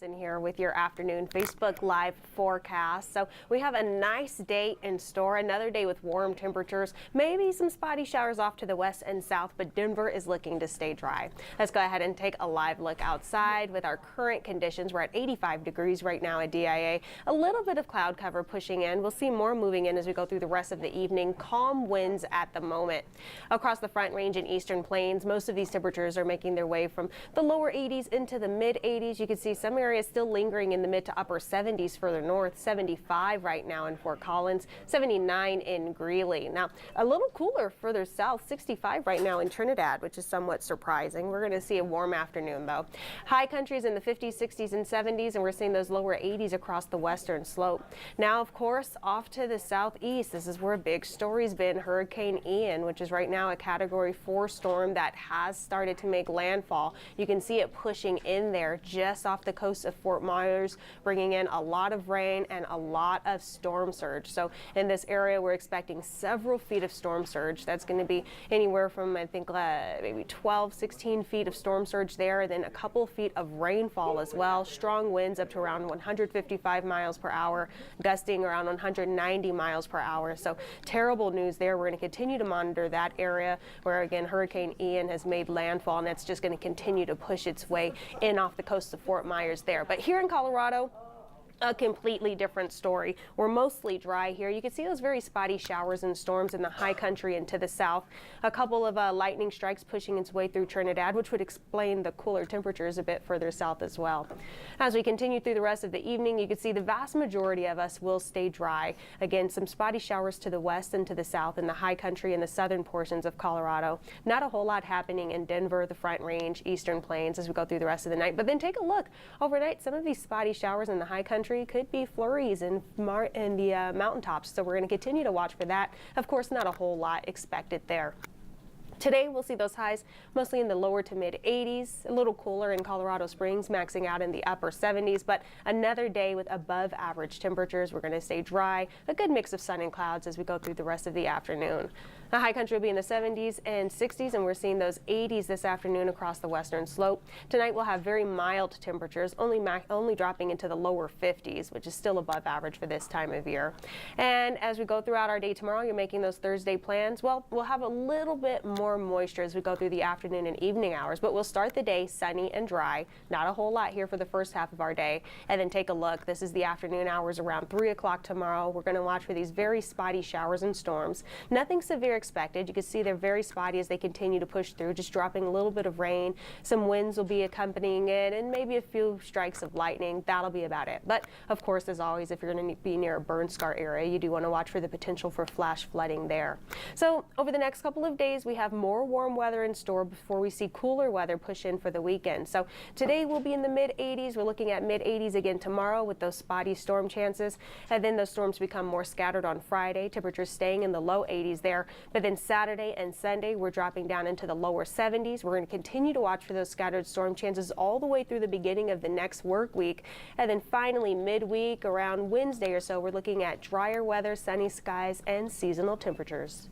In here with your afternoon Facebook Live forecast. So we have a nice day in store, another day with warm temperatures, maybe some spotty showers off to the west and south, but Denver is looking to stay dry. Let's go ahead and take a live look outside with our current conditions. We're at 85 degrees right now at DIA. A little bit of cloud cover pushing in. We'll see more moving in as we go through the rest of the evening. Calm winds at the moment. Across the Front Range and Eastern Plains, most of these temperatures are making their way from the lower 80s into the mid 80s. You can see some areas still lingering in the mid to upper 70s further north. 75 right now in Fort Collins, 79 in Greeley. Now a little cooler further south, 65 right now in Trinidad, which is somewhat surprising. We're going to see a warm afternoon though. High countries in the 50s, 60s and 70s, and we're seeing those lower 80s across the western slope. Now of course off to the southeast, this is where a big story's been. Hurricane Ian, which is right now a Category 4 storm that has started to make landfall. You can see it pushing in there just off the coast of Fort Myers, bringing in a lot of rain and a lot of storm surge. So in this area, we're expecting several feet of storm surge. That's going to be anywhere from, I think, maybe 12, 16 feet of storm surge there, and then a couple feet of rainfall as well. Strong winds up to around 155 miles per hour, gusting around 190 miles per hour. So terrible news there. We're going to continue to monitor that area where, again, Hurricane Ian has made landfall, and that's just going to continue to push its way in off the coast of Fort Myers there. But here in Colorado, a completely different story. We're mostly dry here. You can see those very spotty showers and storms in the high country and to the south. A couple of lightning strikes pushing its way through Trinidad, which would explain the cooler temperatures a bit further south as well. As we continue through the rest of the evening, you can see the vast majority of us will stay dry. Again, some spotty showers to the west and to the south in the high country and the southern portions of Colorado. Not a whole lot happening in Denver, the Front Range, Eastern Plains as we go through the rest of the night. But then take a look overnight. Some of these spotty showers in the high country could be flurries in the mountaintops, so we're going to continue to watch for that. Of course, not a whole lot expected there. Today, we'll see those highs mostly in the lower to mid 80s, a little cooler in Colorado Springs, maxing out in the upper 70s, but another day with above average temperatures. We're going to stay dry, a good mix of sun and clouds as we go through the rest of the afternoon. The high country will be in the 70s and 60s, and we're seeing those 80s this afternoon across the western slope. Tonight, we'll have very mild temperatures, only dropping into the lower 50s, which is still above average for this time of year. And as we go throughout our day tomorrow, you're making those Thursday plans. Well, we'll have a little bit more moisture as we go through the afternoon and evening hours, but we'll start the day sunny and dry. Not a whole lot here for the first half of our day. And then take a look. This is the afternoon hours around 3 o'clock tomorrow. We're going to watch for these very spotty showers and storms. Nothing severe expected. You can see they're very spotty as they continue to push through, just dropping a little bit of rain. Some winds will be accompanying it, and maybe a few strikes of lightning. That'll be about it. But of course, as always, if you're going to be near a burn scar area, you do want to watch for the potential for flash flooding there. So over the next couple of days, we have more warm weather in store before we see cooler weather push in for the weekend. So today we'll be in the mid 80s. We're looking at mid 80s again tomorrow with those spotty storm chances, and then those storms become more scattered on Friday. Temperatures staying in the low 80s there, but then Saturday and Sunday we're dropping down into the lower 70s. We're going to continue to watch for those scattered storm chances all the way through the beginning of the next work week, and then finally midweek around Wednesday or so we're looking at drier weather, sunny skies, and seasonal temperatures.